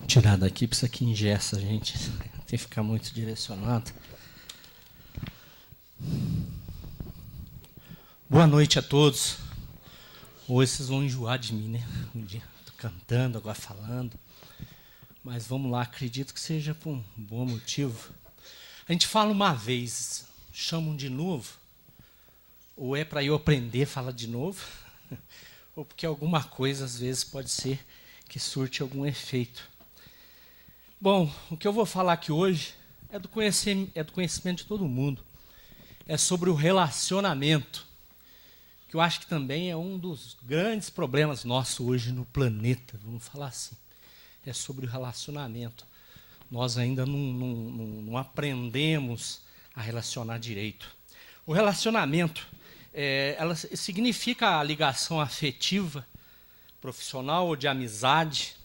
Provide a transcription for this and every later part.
Tirar daqui, porque isso aqui engessa a gente. Tem que ficar muito direcionado. Boa noite a todos. Hoje vocês vão enjoar de mim, né? Um dia estou cantando, agora falando. Mas vamos lá, acredito que seja por um bom motivo. A gente fala uma vez, chamam de novo, ou é para eu aprender a falar de novo, ou porque alguma coisa, às vezes, pode ser que surte algum efeito. Bom, o que eu vou falar aqui hoje é do conhecimento de todo mundo. É sobre o relacionamento, que eu acho que também é um dos grandes problemas nossos hoje no planeta, vamos falar assim. É sobre o relacionamento. Nós ainda não aprendemos a relacionar direito. O relacionamento ela significa a ligação afetiva, profissional ou de amizade,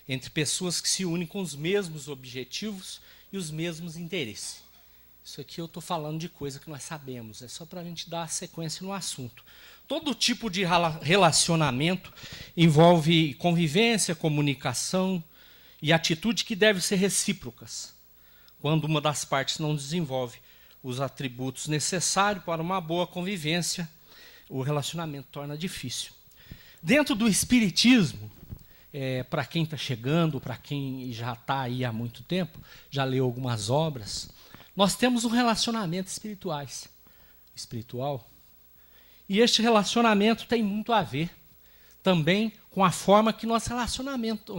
entre pessoas que se unem com os mesmos objetivos e os mesmos interesses. Isso aqui eu estou falando de coisa que nós sabemos, é só para a gente dar sequência no assunto. Todo tipo de relacionamento envolve convivência, comunicação e atitude que devem ser recíprocas. Quando uma das partes não desenvolve os atributos necessários para uma boa convivência, o relacionamento torna difícil. Dentro do espiritismo, para quem está chegando, para quem já está aí há muito tempo, já leu algumas obras, nós temos um relacionamento espiritual. E este relacionamento tem muito a ver também com a forma que nós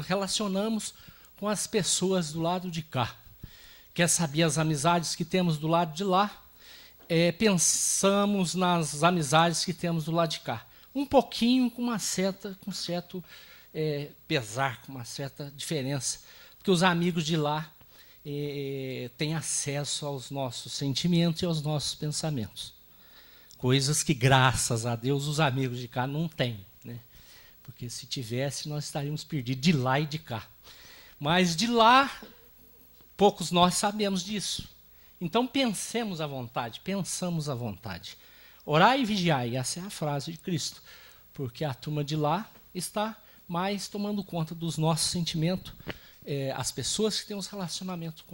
relacionamos com as pessoas do lado de cá. Quer saber as amizades que temos do lado de lá? Pensamos nas amizades que temos do lado de cá. Um pouquinho com certo pesar, com uma certa diferença, porque os amigos de lá têm acesso aos nossos sentimentos e aos nossos pensamentos. Coisas que, graças a Deus, os amigos de cá não têm, né? Porque se tivesse, nós estaríamos perdidos de lá e de cá. Mas de lá, poucos nós sabemos disso. Então pensamos à vontade. Orai e vigiai, essa é a frase de Cristo, porque a turma de lá está mais tomando conta dos nossos sentimentos, as pessoas que têm os relacionamentos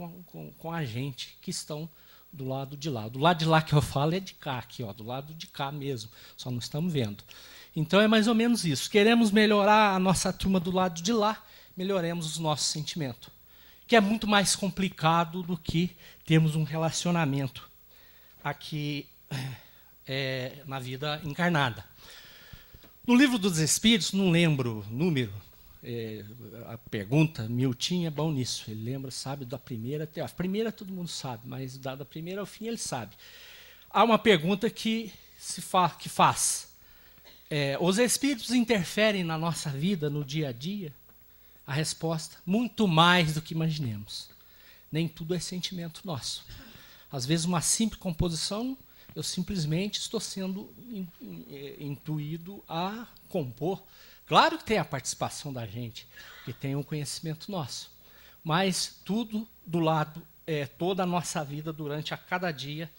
com a gente, que estão do lado de lá. Do lado de lá que eu falo é de cá, aqui, ó, do lado de cá mesmo, só não estamos vendo. Então é mais ou menos isso. Queremos melhorar a nossa turma do lado de lá, melhoremos os nossos sentimentos, que é muito mais complicado do que termos um relacionamento aqui na vida encarnada. No Livro dos Espíritos, não lembro o número, a pergunta, Milton é bom nisso, ele lembra, sabe, da primeira até a primeira todo mundo sabe, mas da primeira ao fim ele sabe. Há uma pergunta que faz, os espíritos interferem na nossa vida, no dia a dia? A resposta, muito mais do que imaginemos. Nem tudo é sentimento nosso. Às vezes uma simples composição, eu simplesmente estou sendo intuído a compor. Claro que tem a participação da gente, que tem um conhecimento nosso. Mas tudo do lado, toda a nossa vida, durante a cada dia,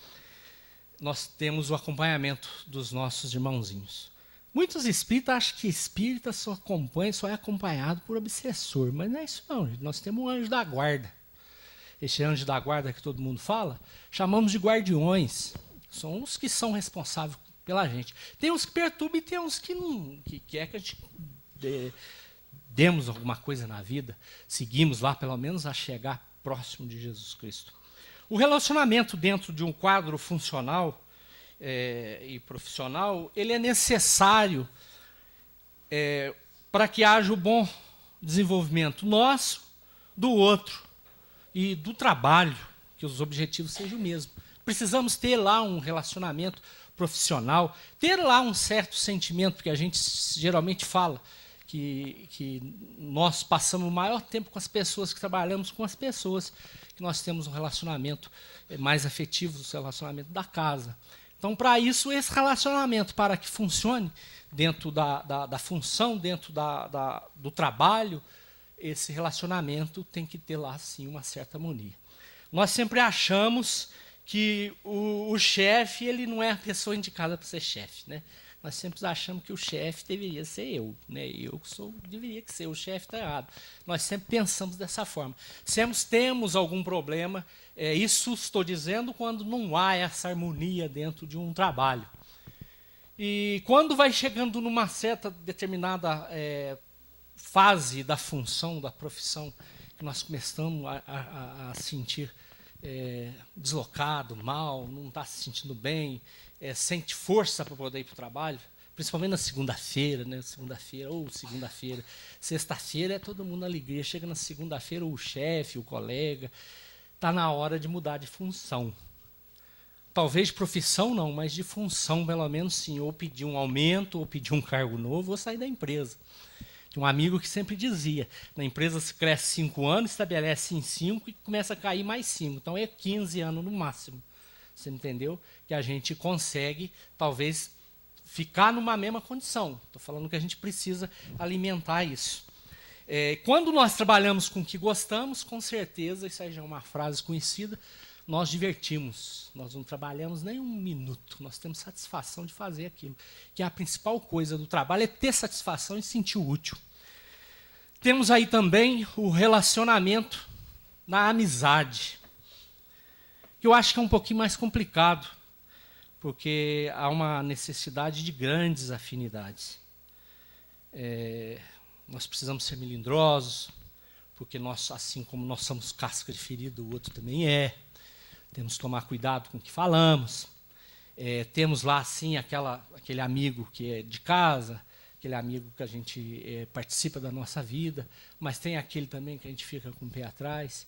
nós temos o acompanhamento dos nossos irmãozinhos. Muitos espíritas acham que espírita só é acompanhado por obsessor, mas não é isso não, gente. Nós temos um anjo da guarda. Esse anjo da guarda que todo mundo fala, chamamos de guardiões. São os que são responsáveis pela gente. Tem uns que perturbam e tem uns que não, que quer que a gente demos alguma coisa na vida, seguimos lá pelo menos a chegar próximo de Jesus Cristo. O relacionamento dentro de um quadro funcional e profissional, ele é necessário para que haja o bom desenvolvimento nosso, do outro e do trabalho, que os objetivos sejam o mesmo. Precisamos ter lá um relacionamento profissional, ter lá um certo sentimento, porque a gente geralmente fala que nós passamos o maior tempo com as pessoas, que trabalhamos com as pessoas, que nós temos um relacionamento mais afetivo, o relacionamento da casa. Então, para isso, esse relacionamento, para que funcione dentro da função, dentro do trabalho, esse relacionamento tem que ter lá, sim, uma certa harmonia. Nós sempre achamos que o chefe ele não é a pessoa indicada para ser chefe, né? Nós sempre achamos que o chefe deveria ser eu, né? Eu que deveria ser, o chefe está errado. Nós sempre pensamos dessa forma. Temos algum problema, isso estou dizendo quando não há essa harmonia dentro de um trabalho. E quando vai chegando numa certa determinada fase da função, da profissão, que nós começamos a sentir deslocado, mal, não está se sentindo bem, sente força para poder ir para o trabalho, principalmente na segunda-feira, né? Segunda-feira. Sexta-feira é todo mundo na alegria, chega na segunda-feira o chefe, o colega, está na hora de mudar de função. Talvez de profissão não, mas de função pelo menos sim, ou pedir um aumento, ou pedir um cargo novo, ou sair da empresa. Tinha um amigo que sempre dizia, na empresa se cresce 5 anos, estabelece em 5 e começa a cair mais 5. Então é 15 anos no máximo. Você entendeu? Que a gente consegue, talvez, ficar numa mesma condição. Estou falando que a gente precisa alimentar isso. Quando nós trabalhamos com o que gostamos, com certeza, isso aí já é uma frase conhecida, nós divertimos. Nós não trabalhamos nem um minuto. Nós temos satisfação de fazer aquilo. Que a principal coisa do trabalho é ter satisfação e se sentir útil. Temos aí também o relacionamento na amizade, que eu acho que é um pouquinho mais complicado, porque há uma necessidade de grandes afinidades. Nós precisamos ser melindrosos, porque nós, assim como nós somos casca de ferida, o outro também é. Temos que tomar cuidado com o que falamos. Temos lá, sim, aquele amigo que é de casa, aquele amigo que a gente participa da nossa vida, mas tem aquele também que a gente fica com o pé atrás.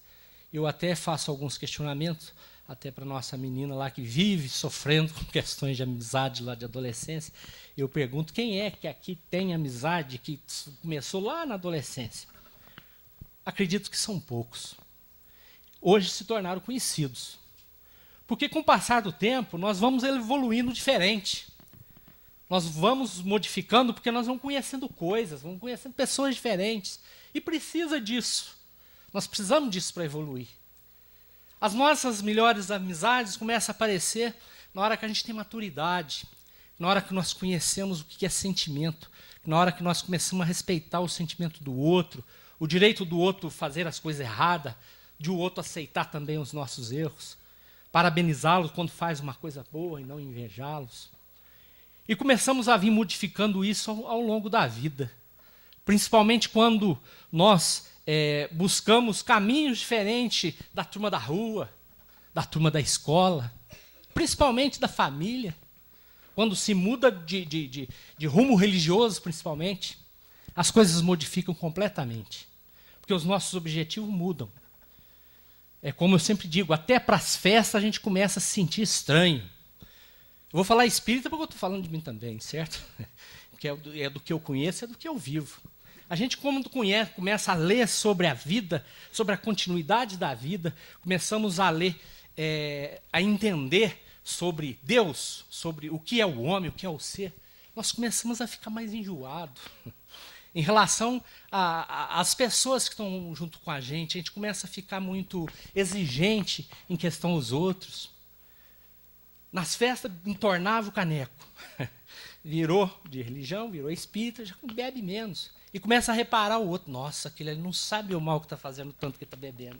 Eu até faço alguns questionamentos, até para a nossa menina lá que vive sofrendo com questões de amizade lá de adolescência. Eu pergunto, quem é que aqui tem amizade que começou lá na adolescência? Acredito que são poucos. Hoje se tornaram conhecidos. Porque com o passar do tempo, nós vamos evoluindo diferente. Nós vamos modificando porque nós vamos conhecendo coisas, vamos conhecendo pessoas diferentes. E precisa disso. Nós precisamos disso para evoluir. As nossas melhores amizades começam a aparecer na hora que a gente tem maturidade, na hora que nós conhecemos o que é sentimento, na hora que nós começamos a respeitar o sentimento do outro, o direito do outro fazer as coisas erradas, de o outro aceitar também os nossos erros, parabenizá-los quando faz uma coisa boa e não invejá-los. E começamos a vir modificando isso ao longo da vida, principalmente quando nós buscamos caminhos diferentes da turma da rua, da turma da escola, principalmente da família, quando se muda de rumo religioso, principalmente, as coisas modificam completamente, porque os nossos objetivos mudam. É como eu sempre digo, até para as festas a gente começa a se sentir estranho. Eu vou falar espírita porque eu estou falando de mim também, certo? Porque é do que eu conheço, é do que eu vivo. A gente, quando começa a ler sobre a vida, sobre a continuidade da vida, começamos a ler, a entender sobre Deus, sobre o que é o homem, o que é o ser, nós começamos a ficar mais enjoados. Em relação às pessoas que estão junto com a gente começa a ficar muito exigente em questão aos outros. Nas festas, entornava o caneco. Virou de religião, virou espírita, já bebe menos. E começa a reparar o outro. Nossa, aquele ali não sabe o mal que está fazendo, tanto que está bebendo.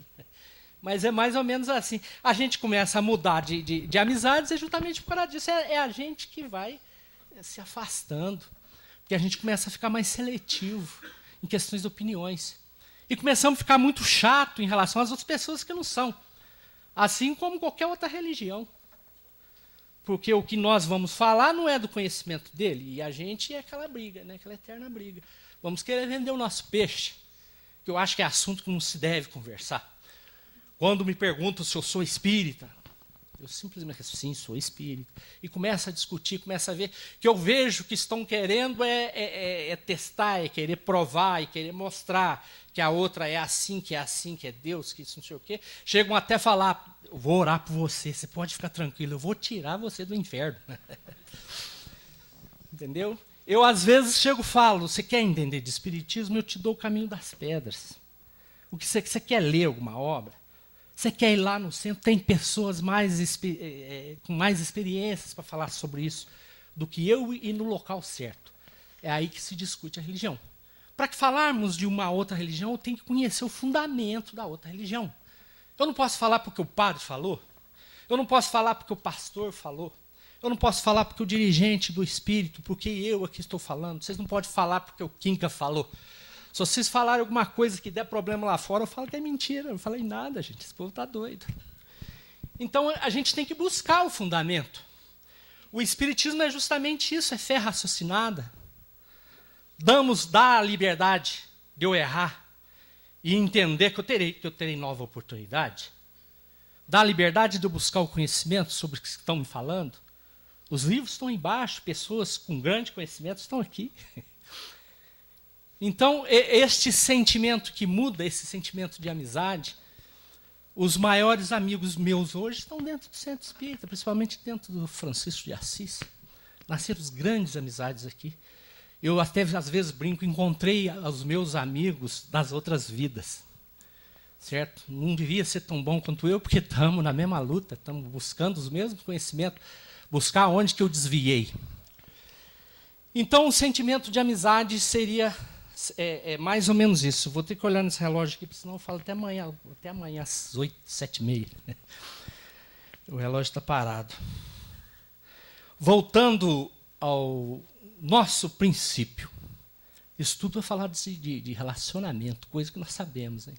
Mas é mais ou menos assim. A gente começa a mudar de amizades e justamente por causa disso é a gente que vai se afastando. Porque a gente começa a ficar mais seletivo em questões de opiniões. E começamos a ficar muito chato em relação às outras pessoas que não são. Assim como qualquer outra religião. Porque o que nós vamos falar não é do conhecimento dele. E a gente é aquela briga, né? Aquela eterna briga. Vamos querer vender o nosso peixe, que eu acho que é assunto que não se deve conversar. Quando me perguntam se eu sou espírita, eu simplesmente digo, sim, sou espírita. E começa a discutir, começa a ver que eu vejo que estão querendo testar, é querer provar, e querer mostrar que a outra é assim, que é Deus, que isso não sei o quê. Chegam até a falar, eu vou orar por você pode ficar tranquilo, eu vou tirar você do inferno. Entendeu? Eu, às vezes, chego e falo, você quer entender de espiritismo? Eu te dou o caminho das pedras. O que você quer ler alguma obra? Você quer ir lá no centro? Tem pessoas com mais experiências para falar sobre isso. do que eu ir no local certo. É aí que se discute a religião. Para que falarmos de uma outra religião, eu tenho que conhecer o fundamento da outra religião. Eu não posso falar porque o padre falou. Eu não posso falar porque o pastor falou. Eu não posso falar porque o dirigente do espírito, porque eu aqui estou falando. Vocês não podem falar porque o Quinca falou. Se vocês falarem alguma coisa que der problema lá fora, eu falo que é mentira. Eu não falei nada, gente. Esse povo está doido. Então, a gente tem que buscar o fundamento. O espiritismo é justamente isso, é fé raciocinada. Dá a liberdade de eu errar e entender que eu terei nova oportunidade. Dá a liberdade de eu buscar o conhecimento sobre o que estão me falando. Os livros estão embaixo, pessoas com grande conhecimento estão aqui. Então, este sentimento que muda, esse sentimento de amizade, os maiores amigos meus hoje estão dentro do centro espírita, principalmente dentro do Francisco de Assis. Nasceram grandes amizades aqui. Eu até, às vezes, brinco, encontrei os meus amigos das outras vidas. Certo? Não devia ser tão bom quanto eu, porque estamos na mesma luta, estamos buscando os mesmos conhecimentos, buscar onde que eu desviei. Então, o sentimento de amizade seria mais ou menos isso. Vou ter que olhar nesse relógio aqui, porque senão eu falo até amanhã às 8, 7h30. O relógio está parado. Voltando ao nosso princípio. Isso tudo é falar de relacionamento, coisa que nós sabemos. Hein?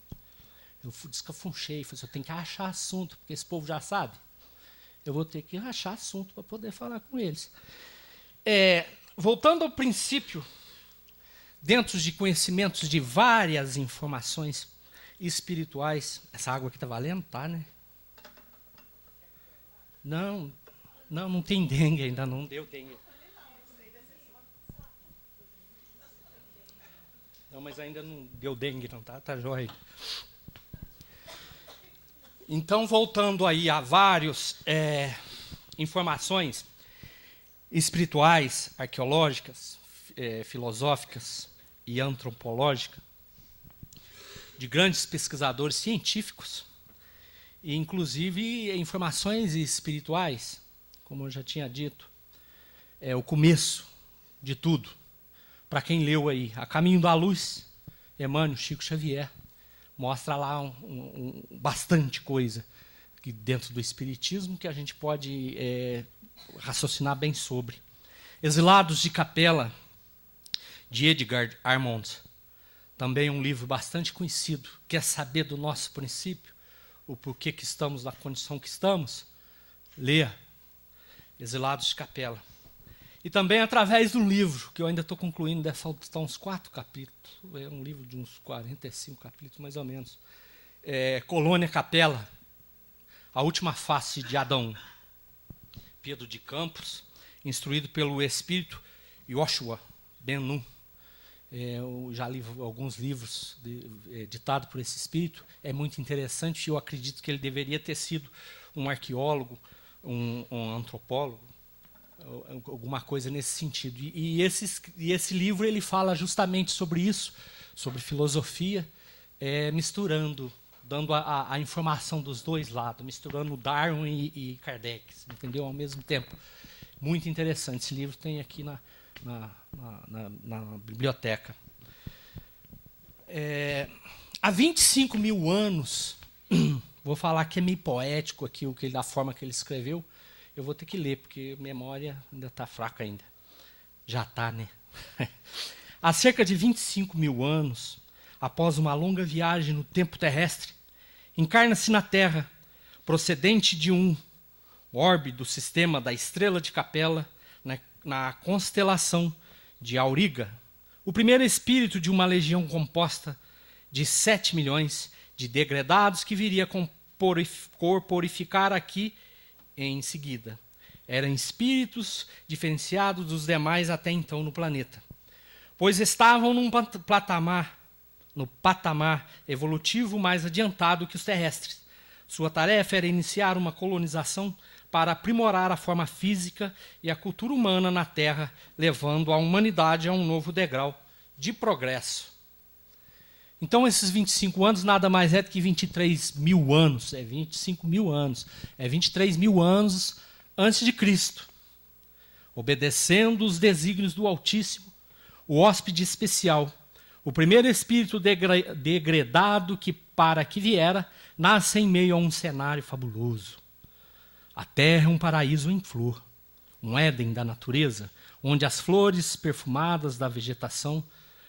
Eu descafunchei, falei assim, eu tenho que achar assunto, porque esse povo já sabe. Eu vou ter que achar assunto para poder falar com eles. Voltando ao princípio, dentro de conhecimentos de várias informações espirituais. Essa água aqui está valendo? Tá, né? Não tem dengue ainda, não deu dengue. Não, mas ainda não deu dengue, não, tá jóia. Então, voltando aí a várias informações espirituais, arqueológicas, filosóficas e antropológicas, de grandes pesquisadores científicos, e inclusive informações espirituais, como eu já tinha dito, é o começo de tudo. Para quem leu aí, A Caminho da Luz, Emmanuel, Chico Xavier, mostra lá bastante coisa que dentro do espiritismo que a gente pode raciocinar bem sobre. Exilados de Capela, de Edgar Armond, também um livro bastante conhecido. Quer saber do nosso princípio, o porquê que estamos na condição que estamos? Leia Exilados de Capela. E também através do livro, que eu ainda estou concluindo, deve faltar uns 4 capítulos, é um livro de uns 45 capítulos, mais ou menos. Colônia Capela, A Última Face de Adão. Pedro de Campos, instruído pelo espírito Yoshua Ben-Nun. Eu já li alguns livros ditados por esse espírito, é muito interessante, e eu acredito que ele deveria ter sido um arqueólogo, um antropólogo, alguma coisa nesse sentido. E esse livro ele fala justamente sobre isso, sobre filosofia, misturando, dando a informação dos dois lados, misturando Darwin e Kardec, entendeu? Ao mesmo tempo. Muito interessante. Esse livro tem aqui na biblioteca. Há 25 mil anos, vou falar que é meio poético aqui, da forma que ele escreveu, eu vou ter que ler, porque a memória ainda está fraca ainda. Já está, né? Há cerca de 25 mil anos, após uma longa viagem no tempo terrestre, encarna-se na Terra, procedente de um orbe do sistema da Estrela de Capela, na constelação de Auriga, o primeiro espírito de uma legião composta de 7 milhões de degredados que viria corporificar aqui em seguida. Eram espíritos diferenciados dos demais até então no planeta, pois estavam no patamar evolutivo mais adiantado que os terrestres. Sua tarefa era iniciar uma colonização para aprimorar a forma física e a cultura humana na Terra, levando a humanidade a um novo degrau de progresso. Então, esses 25 anos nada mais é do que 23 mil anos, 25 mil anos, 23 mil anos antes de Cristo. obedecendo os desígnios do Altíssimo, o hóspede especial, o primeiro espírito degradado que, para que viera, nasce em meio a um cenário fabuloso. A terra é um paraíso em flor, um Éden da natureza, onde as flores perfumadas da vegetação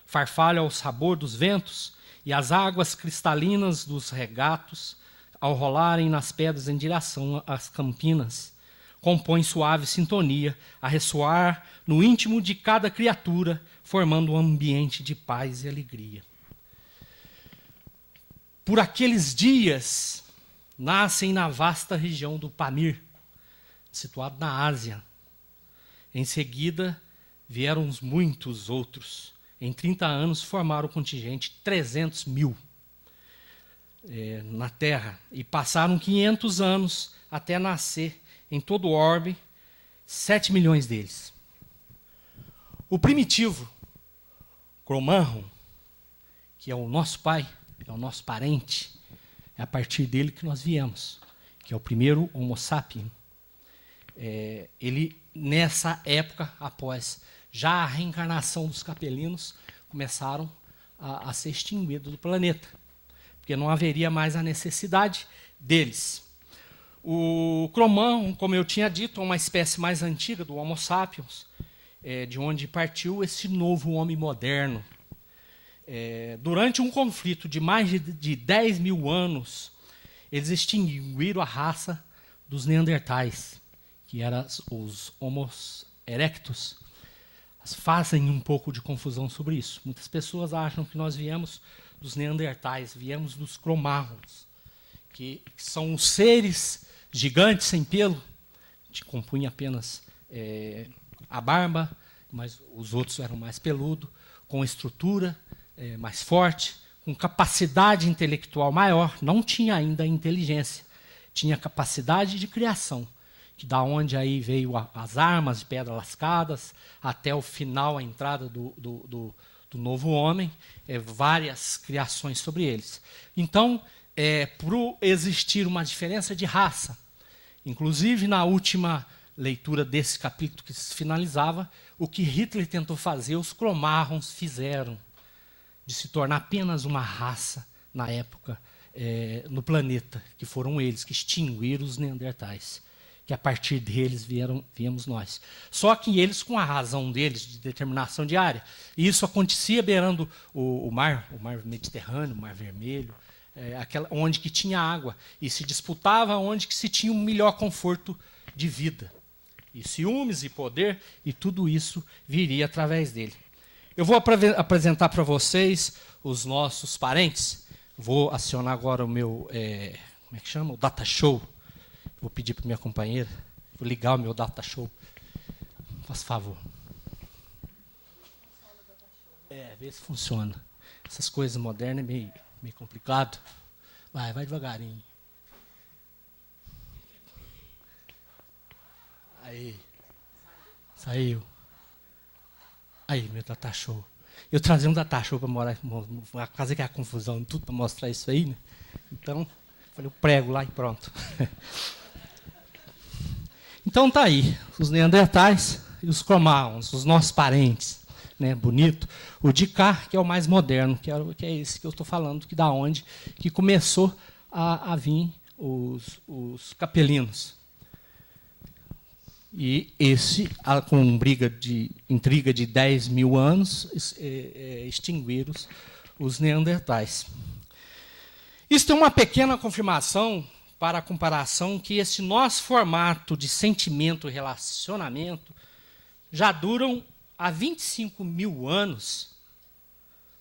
farfalham ao sabor dos ventos e as águas cristalinas dos regatos, ao rolarem nas pedras em direção às campinas, compõem suave sintonia a ressoar no íntimo de cada criatura, formando um ambiente de paz e alegria. Por aqueles dias, nascem na vasta região do Pamir, situado na Ásia. Em seguida, vieram muitos outros. Em 30 anos, formaram o contingente 300 mil na Terra. E passaram 500 anos até nascer, em todo o orbe, 7 milhões deles. O primitivo, Cro-Magnon, que é o nosso pai, é o nosso parente, é a partir dele que nós viemos, que é o primeiro Homo sapiens. Ele, nessa época, após já a reencarnação dos capelinos, começaram a ser extinguidos do planeta, porque não haveria mais a necessidade deles. O Cro-Magnon, como eu tinha dito, é uma espécie mais antiga do Homo sapiens, de onde partiu esse novo homem moderno. Durante um conflito de mais de 10 mil anos, eles extinguiram a raça dos neandertais, que eram os Homo erectus. Fazem um pouco de confusão sobre isso. Muitas pessoas acham que nós viemos dos neandertais, viemos dos Cro-Magnons, que são os seres gigantes sem pelo, que compunham apenas a barba, mas os outros eram mais peludos, com estrutura mais forte, com capacidade intelectual maior. Não tinha ainda inteligência, tinha capacidade de criação, que da onde aí veio as armas de pedra lascadas, até o final, a entrada do novo homem, várias criações sobre eles. Então, por existir uma diferença de raça, inclusive na última leitura desse capítulo que se finalizava, o que Hitler tentou fazer, os Cro-Magnons fizeram, de se tornar apenas uma raça na época no planeta, que foram eles que extinguiram os neandertais, que a partir deles viemos nós. Só que eles, com a razão deles, de determinação diária, e isso acontecia beirando o mar Mediterrâneo, o Mar Vermelho, onde que tinha água, e se disputava onde que se tinha um melhor conforto de vida. E ciúmes e poder, e tudo isso viria através dele. Eu vou apresentar para vocês os nossos parentes. Vou acionar agora o meu, como é que chama? O Data Show. Vou pedir para minha companheira, vou ligar o meu Data Show. Faz favor. Vê se funciona. Essas coisas modernas é meio complicado. Vai devagarinho. Aí. Saiu. Aí, meu Data Show. Eu trazia um Data Show para fazer aquela confusão, tudo para mostrar isso aí, né? Então, falei, eu prego lá e pronto. Então tá aí, os neandertais e os Cro-Magnons, os nossos parentes, né, bonito. O de cá, que é o mais moderno, que é esse que eu estou falando, que da onde que começou a vir os capelinos. E esse, com intriga de 10 mil anos, extinguiram os neandertais. Isso é uma pequena confirmação para a comparação que esse nosso formato de sentimento e relacionamento já duram há 25 mil anos,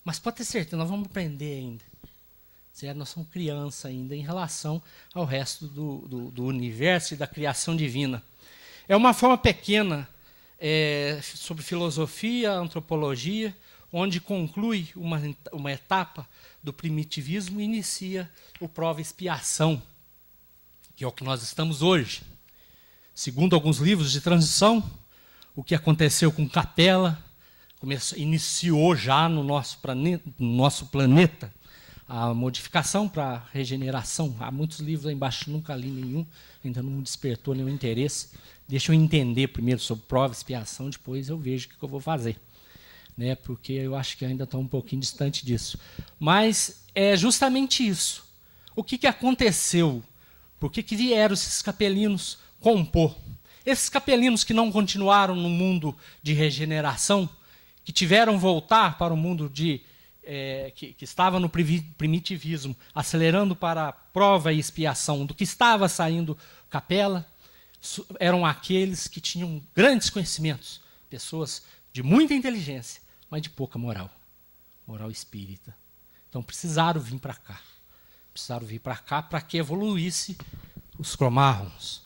mas pode ter certeza, nós vamos aprender ainda. Nós somos criança ainda em relação ao resto do universo e da criação divina. É uma forma pequena sobre filosofia, antropologia, onde conclui uma etapa do primitivismo e inicia o prova e expiação, que é o que nós estamos hoje. Segundo alguns livros de transição, o que aconteceu com Capela iniciou já no nosso planeta a modificação para a regeneração. Há muitos livros lá embaixo, nunca li nenhum, ainda não me despertou nenhum interesse. Deixa eu entender primeiro sobre prova e expiação, depois eu vejo o que eu vou fazer. Né? Porque eu acho que ainda está um pouquinho distante disso. Mas é justamente isso. O que aconteceu? Por que vieram esses capelinos compor? Esses capelinos que não continuaram no mundo de regeneração, que tiveram voltar para o mundo que estava no primitivismo, acelerando para a prova e expiação do que estava saindo capela, eram aqueles que tinham grandes conhecimentos, pessoas de muita inteligência, mas de pouca moral espírita. Então precisaram vir para cá. Precisaram vir para cá para que evoluísse os cromarrons,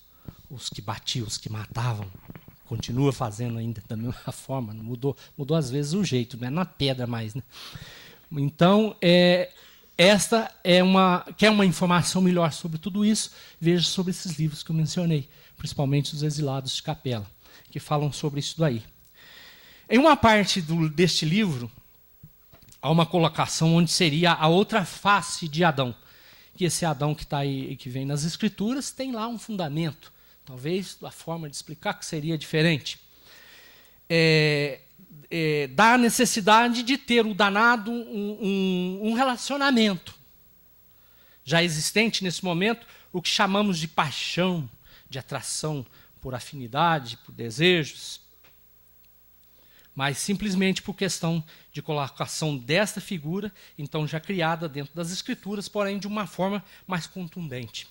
os que batiam, os que matavam. Continua fazendo ainda da mesma forma, não mudou às vezes o jeito, não é na pedra mais. Né? Então, esta quer uma informação melhor sobre tudo isso, veja sobre esses livros que eu mencionei, principalmente os Exilados de Capela, que falam sobre isso daí. Em uma parte deste livro, há uma colocação onde seria a outra face de Adão. Que esse Adão que está aí, que vem nas Escrituras, tem lá um fundamento. Talvez a forma de explicar que seria diferente. Da necessidade de ter o danado um relacionamento já existente nesse momento, o que chamamos de paixão, de atração por afinidade, por desejos, mas simplesmente por questão de colocação desta figura, então já criada dentro das Escrituras, porém de uma forma mais contundente.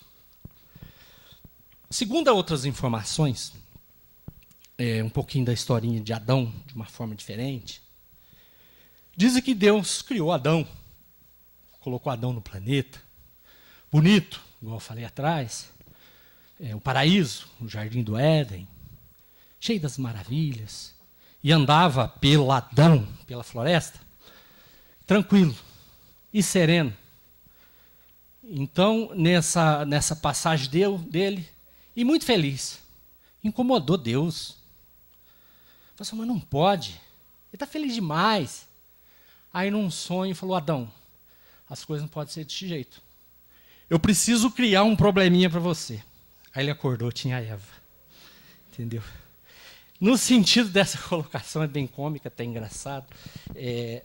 Segundo outras informações, um pouquinho da historinha de Adão, de uma forma diferente, dizem que Deus criou Adão, colocou Adão no planeta, bonito, igual eu falei atrás, o paraíso, o jardim do Éden, cheio das maravilhas, e andava peladão pela floresta, tranquilo e sereno. Então, nessa passagem dele, e muito feliz, incomodou Deus. Falou assim, mas não pode, ele está feliz demais. Aí, num sonho, falou, Adão, as coisas não podem ser desse jeito. Eu preciso criar um probleminha para você. Aí ele acordou, tinha a Eva. Entendeu? No sentido dessa colocação, é bem cômica, até engraçado,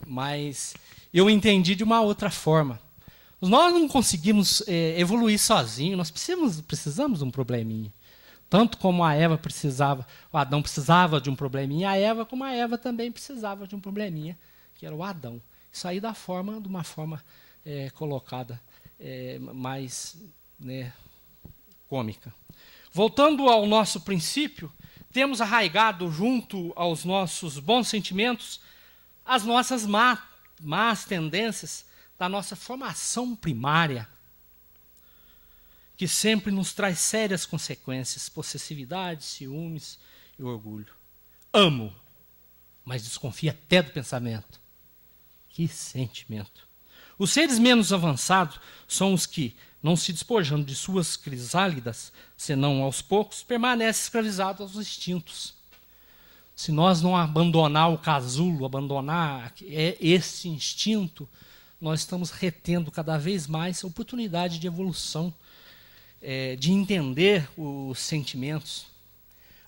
mas eu entendi de uma outra forma. Nós não conseguimos evoluir sozinhos, nós precisamos de um probleminha. Tanto como a Eva precisava, o Adão precisava de um probleminha, a Eva, como a Eva também precisava de um probleminha, que era o Adão. Isso aí de uma forma colocada mais cômica. Voltando ao nosso princípio, temos arraigado junto aos nossos bons sentimentos as nossas más tendências da nossa formação primária, que sempre nos traz sérias consequências, possessividade, ciúmes e orgulho. Amo, mas desconfio até do pensamento. Que sentimento! Os seres menos avançados são os que, não se despojando de suas crisálidas, senão aos poucos, permanecem escravizados aos instintos. Se nós não abandonar o casulo, abandonar esse instinto, nós estamos retendo cada vez mais a oportunidade de evolução, de entender os sentimentos.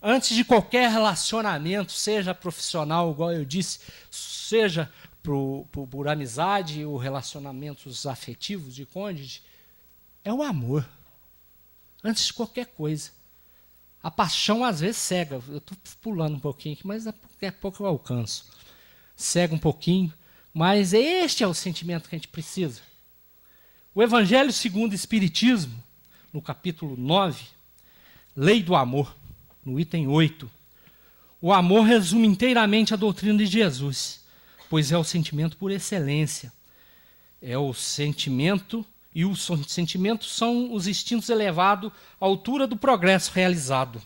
Antes de qualquer relacionamento, seja profissional, igual eu disse, seja por amizade ou relacionamentos afetivos de cônjuge, é o amor. Antes de qualquer coisa. A paixão, às vezes, cega. Eu estou pulando um pouquinho aqui, mas daqui a pouco eu alcanço. Cega um pouquinho, mas este é o sentimento que a gente precisa. O Evangelho segundo o Espiritismo, no capítulo 9, Lei do Amor, no item 8. O amor resume inteiramente a doutrina de Jesus, pois é o sentimento por excelência. É o sentimento, e os sentimentos são os instintos elevados à altura do progresso realizado.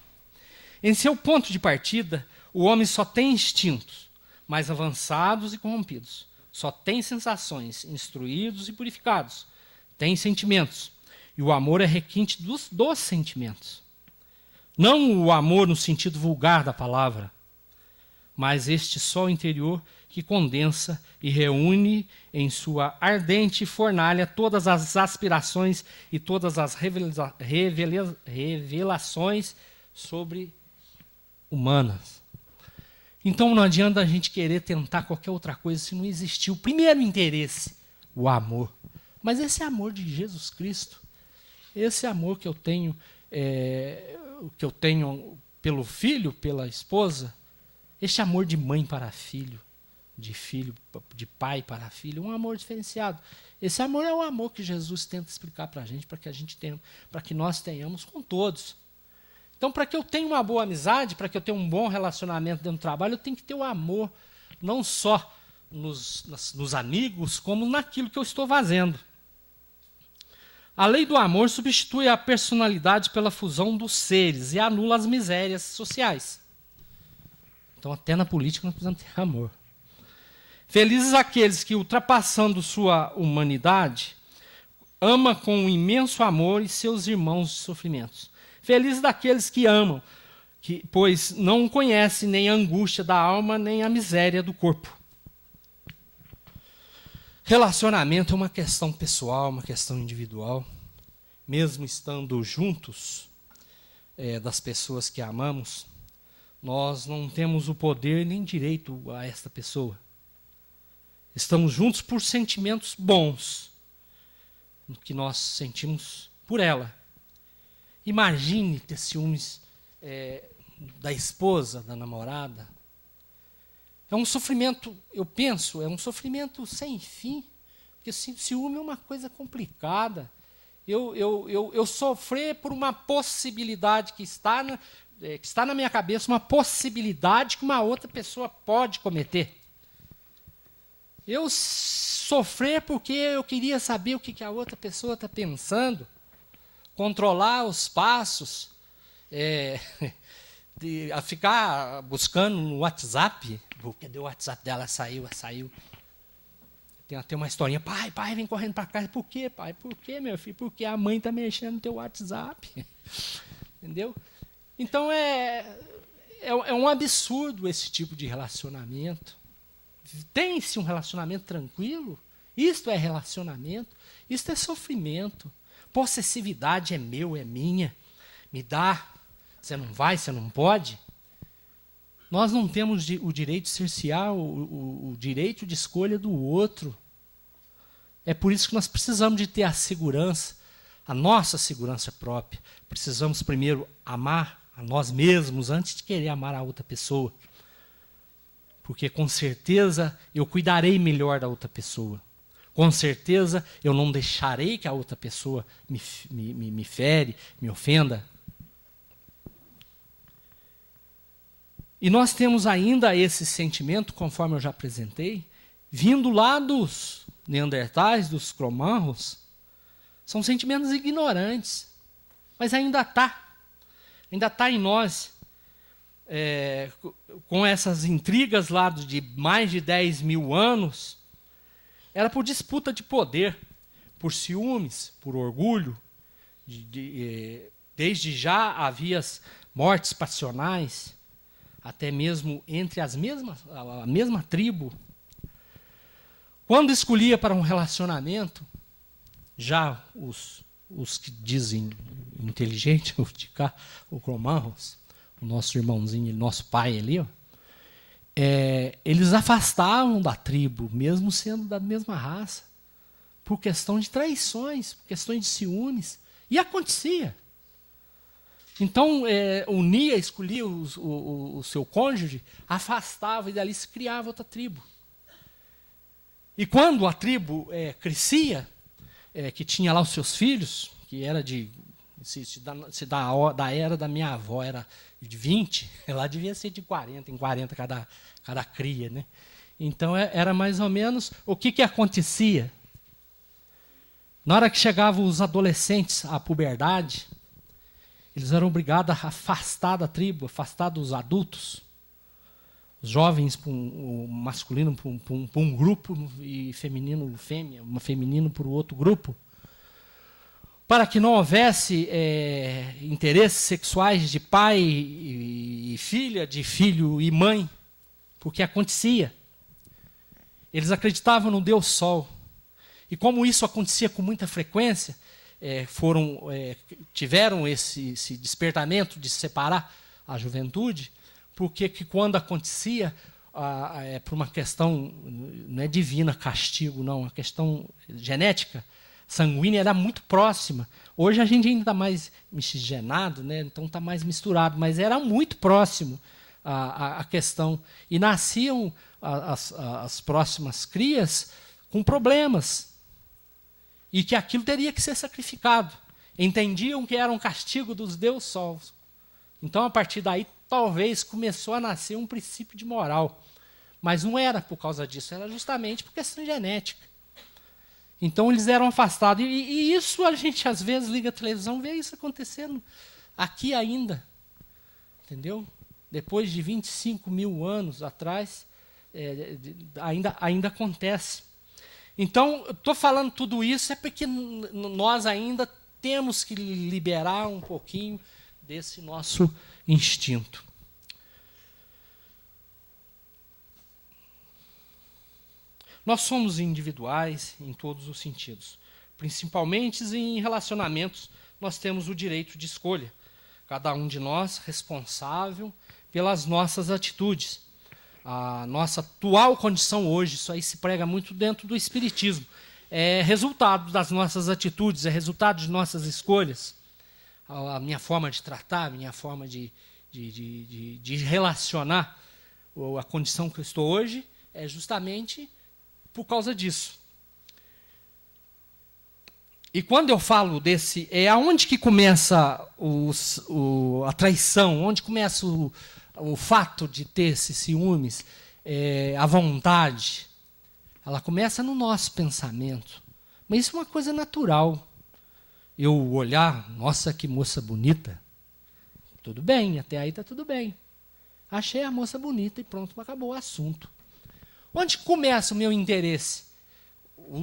Em seu ponto de partida, o homem só tem instintos, mais avançados e corrompidos. Só tem sensações, instruídos e purificados. Tem sentimentos. E o amor é requinte dos sentimentos. Não o amor no sentido vulgar da palavra, mas este sol interior que condensa e reúne em sua ardente fornalha todas as aspirações e todas as revelações sobre humanas. Então não adianta a gente querer tentar qualquer outra coisa se não existir o primeiro interesse, o amor. Mas esse amor de Jesus Cristo, esse amor que eu tenho pelo filho, pela esposa, este amor de mãe para filho, de pai para filho, um amor diferenciado. Esse amor é o amor que Jesus tenta explicar para a gente, para que nós tenhamos com todos. Então, para que eu tenha uma boa amizade, para que eu tenha um bom relacionamento dentro do trabalho, eu tenho que ter o amor, não só nos amigos, como naquilo que eu estou fazendo. A lei do amor substitui a personalidade pela fusão dos seres e anula as misérias sociais. Então, até na política, nós precisamos ter amor. Felizes aqueles que, ultrapassando sua humanidade, ama com um imenso amor e seus irmãos de sofrimentos. Felizes daqueles que amam, pois não conhecem nem a angústia da alma, nem a miséria do corpo. Relacionamento é uma questão pessoal, uma questão individual. Mesmo estando juntos das pessoas que amamos, nós não temos o poder nem direito a esta pessoa. Estamos juntos por sentimentos bons, que nós sentimos por ela. Imagine ter ciúmes da esposa, da namorada. É um sofrimento, eu penso, é um sofrimento sem fim, porque ciúme é uma coisa complicada. Eu sofrer por uma possibilidade que está na minha cabeça, uma possibilidade que uma outra pessoa pode cometer. Eu sofrer porque eu queria saber o que a outra pessoa está pensando, controlar os passos, a ficar buscando no WhatsApp. Cadê o WhatsApp dela? Saiu. Tem até uma historinha. Pai, vem correndo para casa. Por quê, pai? Por quê, meu filho? Porque a mãe está mexendo no teu WhatsApp. Entendeu? Então, é um absurdo esse tipo de relacionamento. Tem-se um relacionamento tranquilo? Isto é relacionamento? Isto é sofrimento. Possessividade é meu, é minha. Me dá. Você não vai, você não pode. Nós não temos o direito de cercear o direito de escolha do outro. É por isso que nós precisamos de ter a segurança, a nossa segurança própria. Precisamos primeiro amar a nós mesmos antes de querer amar a outra pessoa. Porque com certeza eu cuidarei melhor da outra pessoa. Com certeza eu não deixarei que a outra pessoa me fere, me ofenda. E nós temos ainda esse sentimento, conforme eu já apresentei, vindo lá dos neandertais, dos Cro-Magnon. São sentimentos ignorantes, mas ainda está em nós, com essas intrigas lá de mais de 10 mil anos. Era por disputa de poder, por ciúmes, por orgulho. Desde já havia mortes passionais, até mesmo entre a mesma tribo. Quando escolhia para um relacionamento, já os que dizem inteligente, o Cro-Magnon, o nosso irmãozinho, nosso pai ali, eles afastavam da tribo, mesmo sendo da mesma raça, por questão de traições, por questões de ciúmes. E acontecia. Então, escolhia o seu cônjuge, afastava e dali se criava outra tribo. E quando a tribo crescia, que tinha lá os seus filhos, que era da era da minha avó, era de 20, lá devia ser de 40, em 40 cada cria, né? Então, era mais ou menos o que acontecia. Na hora que chegavam os adolescentes à puberdade, eles eram obrigados a afastar da tribo, afastar dos adultos, os jovens, o masculino para um grupo e feminino, fêmea, uma feminino para o outro grupo, para que não houvesse interesses sexuais de pai e filha, de filho e mãe, porque acontecia. Eles acreditavam no Deus Sol. E como isso acontecia com muita frequência, tiveram esse despertamento de separar a juventude, porque que quando acontecia, por uma questão, não é divina, castigo, não, uma questão genética, sanguínea, era muito próxima. Hoje a gente ainda está mais miscigenado, né? Então está mais misturado, mas era muito próximo a questão. E nasciam as próximas crias com problemas, e que aquilo teria que ser sacrificado. Entendiam que era um castigo dos Deus Sols. Então, a partir daí, talvez começou a nascer um princípio de moral. Mas não era por causa disso, era justamente por questão genética. Então, eles eram afastados. E isso a gente, às vezes, liga a televisão e vê isso acontecendo aqui ainda. Entendeu? Depois de 25 mil anos atrás, ainda acontece. Então, estou falando tudo isso porque nós ainda temos que liberar um pouquinho desse nosso instinto. Nós somos individuais em todos os sentidos. Principalmente em relacionamentos, nós temos o direito de escolha. Cada um de nós responsável pelas nossas atitudes. A nossa atual condição hoje, isso aí se prega muito dentro do espiritismo, é resultado das nossas atitudes, é resultado de nossas escolhas. A minha forma de tratar, a minha forma de relacionar, a condição que eu estou hoje, é justamente por causa disso. E quando eu falo desse, é aonde que começa a traição, onde começa o fato de ter esses ciúmes, a vontade. Ela começa no nosso pensamento. Mas isso é uma coisa natural. Eu olhar, nossa, que moça bonita. Tudo bem, até aí está tudo bem. Achei a moça bonita e pronto, acabou o assunto. Onde começa o meu interesse?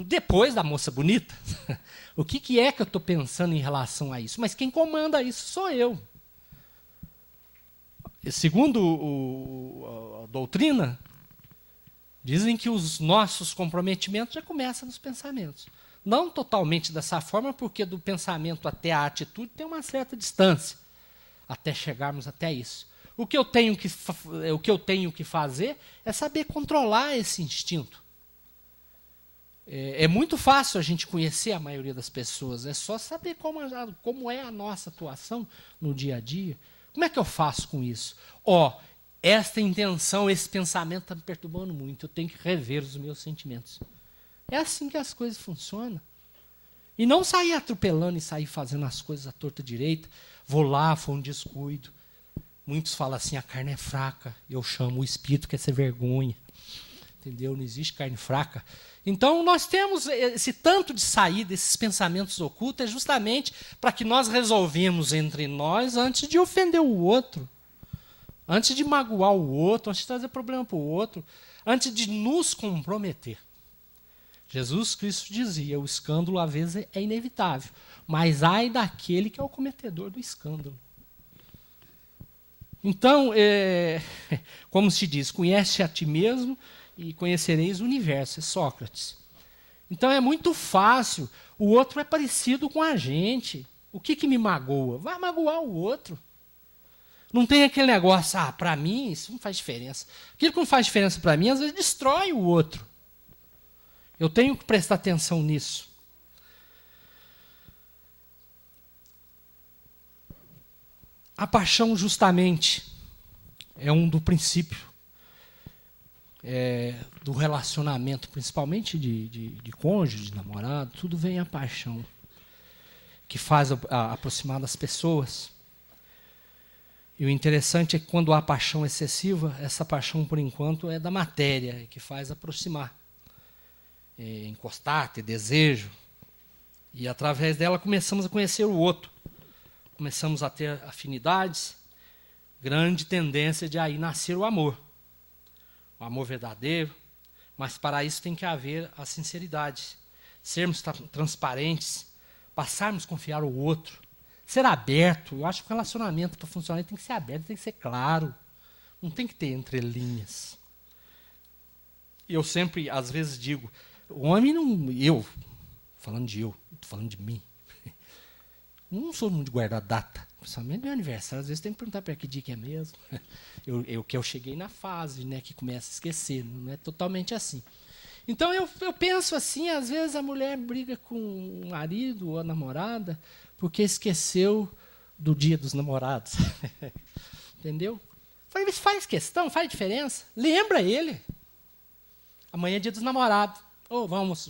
Depois da moça bonita. O que é que eu estou pensando em relação a isso? Mas quem comanda isso sou eu. E segundo a doutrina, dizem que os nossos comprometimentos já começam nos pensamentos. Não totalmente dessa forma, porque do pensamento até a atitude tem uma certa distância, até chegarmos até isso. O que eu tenho que fazer é saber controlar esse instinto. É muito fácil a gente conhecer a maioria das pessoas, é só saber como é a nossa atuação no dia a dia. Como é que eu faço com isso? Esta intenção, esse pensamento está me perturbando muito, eu tenho que rever os meus sentimentos. É assim que as coisas funcionam. E não sair atropelando e sair fazendo as coisas à torta direita. Vou lá, foi um descuido. Muitos falam assim, a carne é fraca. Eu chamo o espírito que é essa vergonha. Entendeu? Não existe carne fraca. Então, nós temos esse tanto de sair desses pensamentos ocultos, é justamente para que nós resolvemos entre nós antes de ofender o outro, antes de magoar o outro, antes de trazer problema para o outro, antes de nos comprometer. Jesus Cristo dizia, o escândalo às vezes é inevitável, mas ai daquele que é o cometedor do escândalo. Então, como se diz, conhece a ti mesmo e conhecereis o universo, é Sócrates. Então é muito fácil, o outro é parecido com a gente. O que me magoa? Vai magoar o outro. Não tem aquele negócio, para mim isso não faz diferença. Aquilo que não faz diferença para mim, às vezes destrói o outro. Eu tenho que prestar atenção nisso. A paixão, justamente, é um do princípio do relacionamento, principalmente de cônjuge, de namorado, tudo vem a paixão, que faz aproximar das pessoas. E o interessante é que quando há paixão excessiva, essa paixão, por enquanto, é da matéria, que faz aproximar. Encostar, ter desejo. E através dela começamos a conhecer o outro. Começamos a ter afinidades, grande tendência de aí nascer o amor verdadeiro, mas para isso tem que haver a sinceridade, sermos transparentes, passarmos a confiar o outro, ser aberto. Eu acho que o relacionamento para funcionar tem que ser aberto, tem que ser claro, não tem que ter entrelinhas. Eu sempre, às vezes, digo, o homem não, estou falando de mim, não sou muito de guardar data. Principalmente meu aniversário, às vezes tem que perguntar para que dia que é mesmo. Eu cheguei na fase, né, que começa a esquecer, não é totalmente assim. Então eu penso assim, às vezes a mulher briga com o marido ou a namorada porque esqueceu do dia dos namorados. Entendeu? Faz questão, faz diferença. Lembra ele. Amanhã é dia dos namorados. Vamos,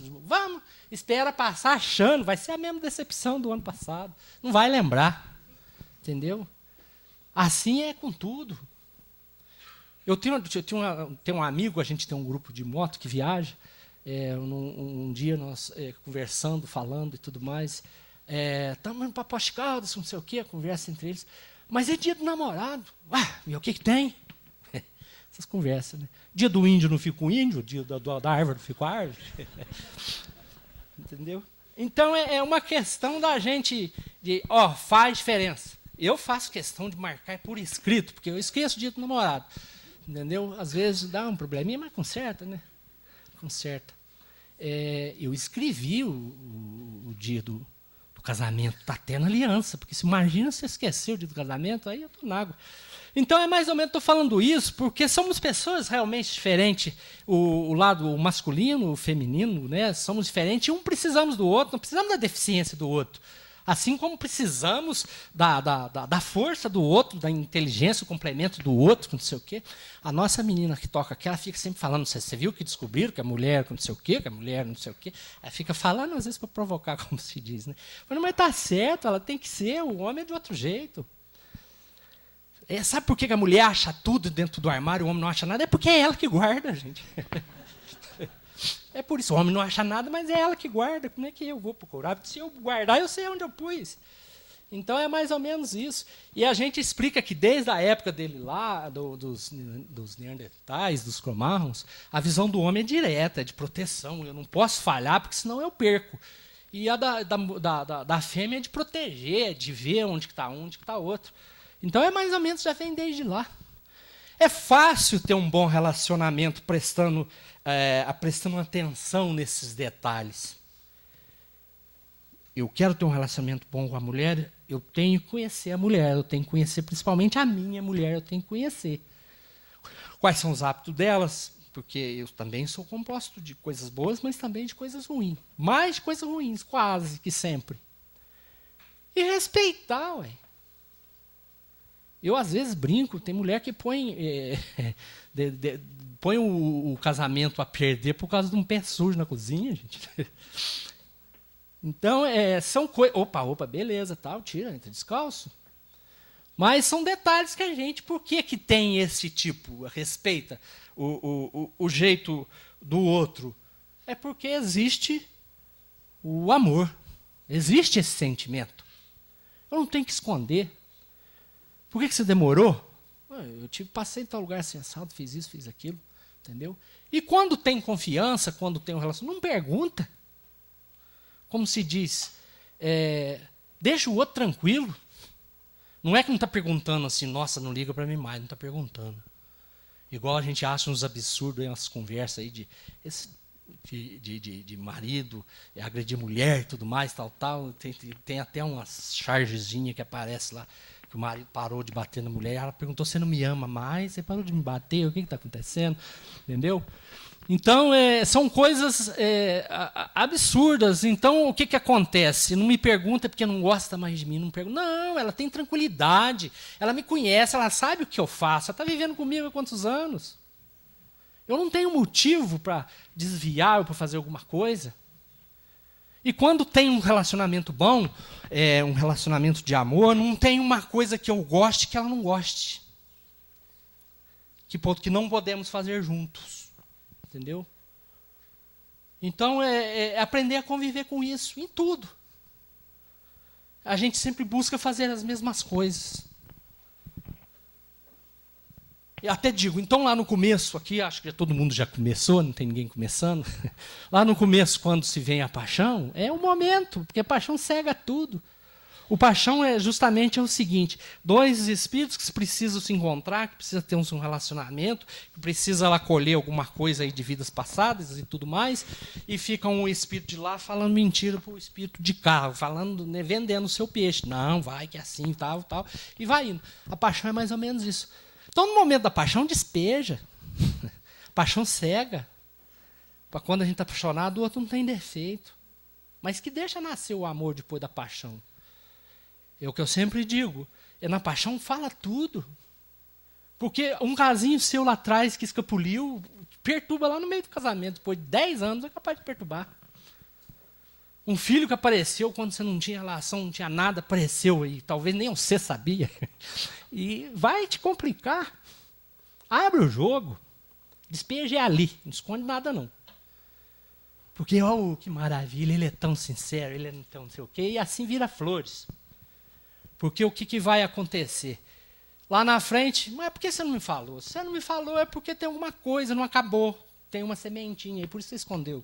espera passar achando, vai ser a mesma decepção do ano passado. Não vai lembrar. Entendeu? Assim é com tudo. Eu tenho um amigo, a gente tem um grupo de moto que viaja. Um dia nós conversando, falando e tudo mais. Estamos indo para Poste Caldas, não sei o quê, a conversa entre eles. Mas é dia do namorado. E o que tem? Essas conversas, né? Dia do índio não fica o índio, dia da árvore não fica a árvore. Entendeu? Então é uma questão da gente faz diferença. Eu faço questão de marcar por escrito, porque eu esqueço o dia do namorado. Entendeu? Às vezes dá um probleminha, mas conserta, né? Conserta. Eu escrevi o dia do casamento, está até na aliança, porque se imagina se esquecer o dia do casamento, aí eu estou na água. Então, é mais ou menos, estou falando isso, porque somos pessoas realmente diferentes, o lado masculino, o feminino, né? Somos diferentes, um precisamos do outro, não precisamos da deficiência do outro. Assim como precisamos da força do outro, da inteligência, o complemento do outro, não sei o quê. A nossa menina que toca aqui, ela fica sempre falando, você viu que descobriram que a mulher não sei o quê, que a mulher não sei o quê. Ela fica falando, às vezes, para provocar, como se diz. Né? Mas está certo, ela tem que ser, o homem é de outro jeito. Sabe por que a mulher acha tudo dentro do armário e o homem não acha nada? É porque é ela que guarda, gente. É por isso, o homem não acha nada, mas é ela que guarda. Como é que eu vou procurar? Porque se eu guardar, eu sei onde eu pus. Então, é mais ou menos isso. E a gente explica que desde a época dele lá, dos neandertais, dos cromarrons, a visão do homem é direta, é de proteção. Eu não posso falhar, porque senão eu perco. E a da fêmea é de proteger, de ver onde está um, onde está outro. Então, é mais ou menos, já vem desde lá. É fácil ter um bom relacionamento prestando atenção nesses detalhes. Eu quero ter um relacionamento bom com a mulher, eu tenho que conhecer a mulher, eu tenho que conhecer principalmente a minha mulher, eu tenho que conhecer. Quais são os hábitos delas, porque eu também sou composto de coisas boas, mas também de coisas ruins. Mais de coisas ruins, quase que sempre. E respeitar, ué. Eu, às vezes, brinco, tem mulher que põe o casamento a perder por causa de um pé sujo na cozinha, gente. Então, são coisas... Opa, beleza, tal, tira, entra descalço. Mas são detalhes que a gente... Por que tem esse tipo? Respeita o jeito do outro. É porque existe o amor. Existe esse sentimento. Eu não tenho que esconder. Por que você demorou? Eu passei em tal lugar assim, assado, fiz isso, fiz aquilo. Entendeu? E quando tem confiança, quando tem um relacionamento, não pergunta. Como se diz, deixa o outro tranquilo. Não é que não está perguntando assim, nossa, não liga para mim mais, não está perguntando. Igual a gente acha uns absurdos, umas conversas aí de marido, agredir mulher e tudo mais, tal. Tem até umas chargezinhas que aparece lá, que o marido parou de bater na mulher, ela perguntou, você não me ama mais? Você parou de me bater? O que está acontecendo? Entendeu? Então, são coisas absurdas. Então, o que acontece? Não me pergunta porque não gosta mais de mim. Não, pergunta. Não, ela tem tranquilidade. Ela me conhece, ela sabe o que eu faço. Ela está vivendo comigo há quantos anos? Eu não tenho motivo para desviar ou para fazer alguma coisa. E quando tem um relacionamento bom, um relacionamento de amor, não tem uma coisa que eu goste que ela não goste. Que não podemos fazer juntos. Entendeu? Então, aprender a conviver com isso, em tudo. A gente sempre busca fazer as mesmas coisas. E até digo, então lá no começo, aqui, acho que todo mundo já começou, não tem ninguém começando. Lá no começo, quando se vem a paixão, é o momento, porque a paixão cega tudo. O paixão é justamente o seguinte: dois espíritos que precisam se encontrar, que precisam ter um relacionamento, que precisam lá colher alguma coisa aí de vidas passadas e tudo mais, e fica um espírito de lá falando mentira para o espírito de cá, falando, né, vendendo o seu peixe. Não, vai que é assim, tal, tal, e vai indo. A paixão é mais ou menos isso. Então, no momento da paixão, despeja. Paixão cega. Para quando a gente está apaixonado, o outro não tem defeito. Mas que deixa nascer o amor depois da paixão. É o que eu sempre digo. É na paixão fala tudo. Porque um casinho seu lá atrás que escapuliu, perturba lá no meio do casamento. Depois de 10 anos é capaz de perturbar. Um filho que apareceu quando você não tinha relação, não tinha nada, apareceu e talvez nem você sabia. E vai te complicar. Abre o jogo. Despeje ali. Não esconde nada não. Porque, oh, que maravilha, ele é tão sincero, ele é tão não sei o quê, e assim vira flores. Porque o que vai acontecer? Lá na frente, mas por que você não me falou? Se você não me falou é porque tem alguma coisa, não acabou. Tem uma sementinha, e por isso você escondeu.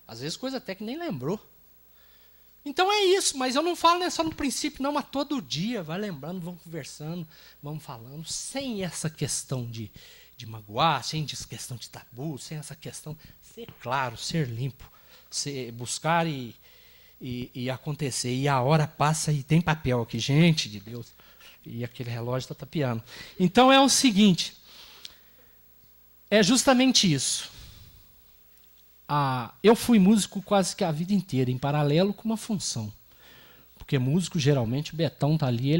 Às vezes coisa até que nem lembrou. Então é isso, mas eu não falo nem só no princípio, não, mas todo dia, vai lembrando, vamos conversando, vamos falando, sem essa questão de magoar, sem essa questão de tabu, sem essa questão, ser claro, ser limpo, buscar e acontecer. E a hora passa e tem papel aqui, gente de Deus, e aquele relógio está tapeando. Então é o seguinte, é justamente isso. Eu fui músico quase que a vida inteira, em paralelo com uma função. Porque músico, geralmente, o Betão está ali,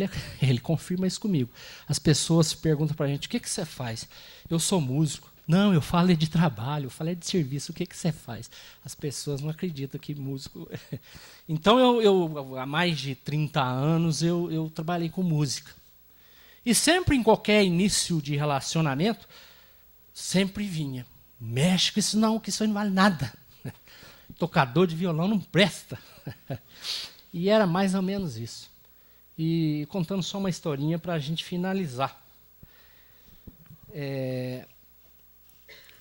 ele confirma isso comigo. As pessoas perguntam para a gente, o que você faz? Eu sou músico. Não, eu falo de trabalho, eu falo de serviço, o que você faz? As pessoas não acreditam que músico... Então, eu há mais de 30 anos, eu trabalhei com música. E sempre, em qualquer início de relacionamento, sempre vinha, mexe com isso não, que isso aí não vale nada. Tocador de violão não presta. E era mais ou menos isso. E contando só uma historinha para a gente finalizar.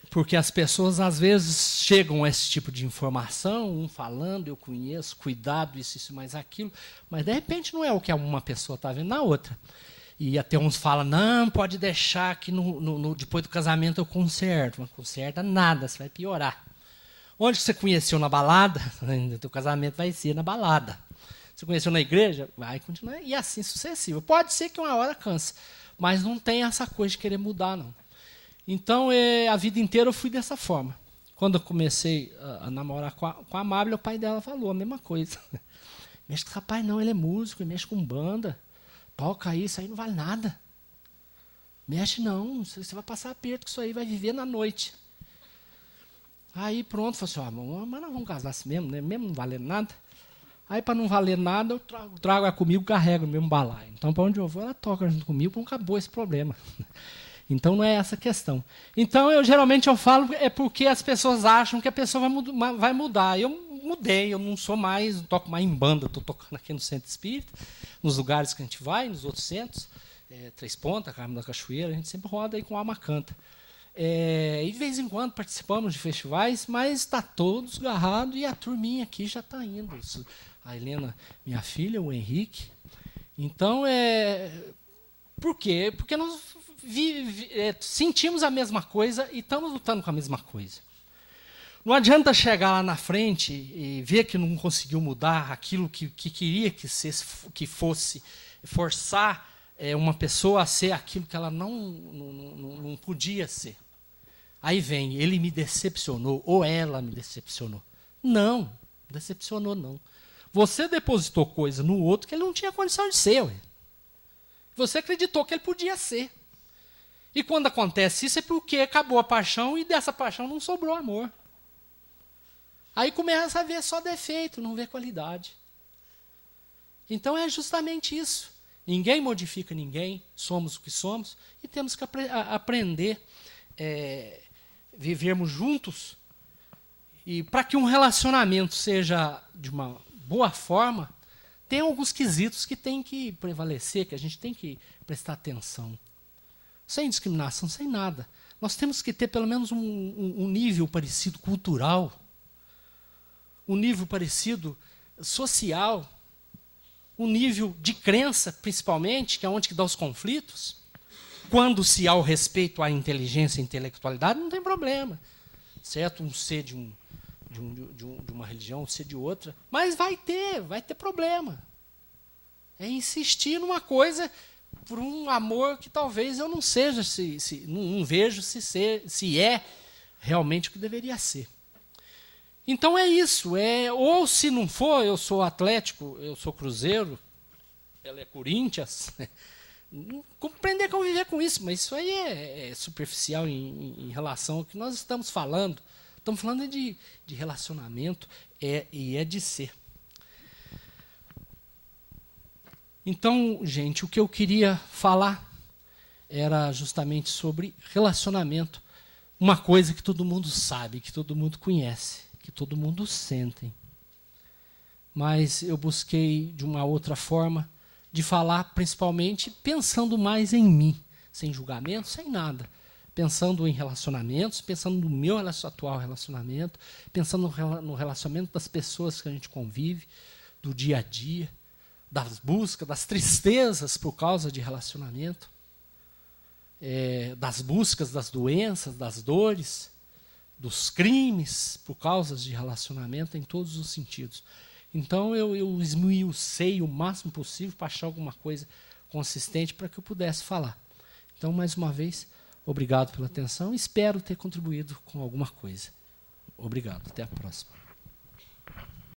Porque as pessoas, às vezes, chegam a esse tipo de informação, um falando, eu conheço, cuidado, isso, mais aquilo, mas, de repente, não é o que uma pessoa está vendo na outra. E até uns falam, não, pode deixar que depois do casamento eu conserto. Não conserta nada, você vai piorar. Onde você conheceu na balada, o teu casamento vai ser na balada. Você conheceu na igreja, vai continuar, e assim sucessivo. Pode ser que uma hora canse, mas não tem essa coisa de querer mudar, não. Então, a vida inteira eu fui dessa forma. Quando eu comecei a namorar com a Amábile, o pai dela falou a mesma coisa. Mexe com esse rapaz não, ele é músico, ele mexe com banda. Toca isso aí não vale nada. Mexe não, você vai passar aperto com isso aí, vai viver na noite. Aí pronto, falou assim, mas nós vamos casar assim mesmo, né? Mesmo não valendo nada. Aí, para não valer nada, eu trago ela comigo, carrego o mesmo balaio. Então, para onde eu vou, ela toca junto comigo, então acabou esse problema. Então, não é essa a questão. Então, geralmente eu falo, é porque as pessoas acham que a pessoa vai mudar. Eu mudei, eu não sou mais, não toco mais em banda, estou tocando aqui no Centro Espírita, nos lugares que a gente vai, nos outros centros, Três Pontas, Carmo da Cachoeira, a gente sempre roda aí com a alma canta. E de vez em quando participamos de festivais, mas está todos agarrados e a turminha aqui já está indo. A Helena, minha filha, o Henrique. Então, por quê? Porque nós sentimos a mesma coisa e estamos lutando com a mesma coisa. Não adianta chegar lá na frente e ver que não conseguiu mudar aquilo que queria que fosse, forçar uma pessoa a ser aquilo que ela não podia ser. Aí vem, ele me decepcionou, ou ela me decepcionou. Não, decepcionou não. Você depositou coisa no outro que ele não tinha condição de ser. Ué. Você acreditou que ele podia ser. E quando acontece isso é porque acabou a paixão e dessa paixão não sobrou amor. Aí começa a ver só defeito, não vê qualidade. Então é justamente isso. Ninguém modifica ninguém, somos o que somos, e temos que aprender vivermos juntos. E para que um relacionamento seja de uma boa forma, tem alguns quesitos que tem que prevalecer, que a gente tem que prestar atenção. Sem discriminação, sem nada. Nós temos que ter pelo menos um nível parecido cultural, um nível parecido social, o nível de crença, principalmente, que é onde que dá os conflitos. Quando se há o respeito à inteligência e intelectualidade, não tem problema. Certo? Um ser de uma religião, um ser de outra. Mas vai ter problema. É insistir numa coisa por um amor que talvez eu não seja, não vejo se é realmente o que deveria ser. Então é isso. Ou se não for, eu sou Atlético, eu sou Cruzeiro, ela é Corinthians. Compreender a conviver com isso, mas isso aí é superficial em relação ao que nós estamos falando. Estamos falando de relacionamento e é de ser. Então, gente, o que eu queria falar era justamente sobre relacionamento. Uma coisa que todo mundo sabe, que todo mundo conhece, que todo mundo sente. Mas eu busquei de uma outra forma de falar, principalmente pensando mais em mim, sem julgamento, sem nada. Pensando em relacionamentos, pensando no meu atual relacionamento, pensando no relacionamento das pessoas que a gente convive, do dia a dia, das buscas, das tristezas por causa de relacionamento, das buscas, das doenças, das dores, dos crimes por causa de relacionamento em todos os sentidos. Então eu esmiucei o máximo possível para achar alguma coisa consistente para que eu pudesse falar. Então, mais uma vez, obrigado pela atenção. Espero ter contribuído com alguma coisa. Obrigado. Até a próxima.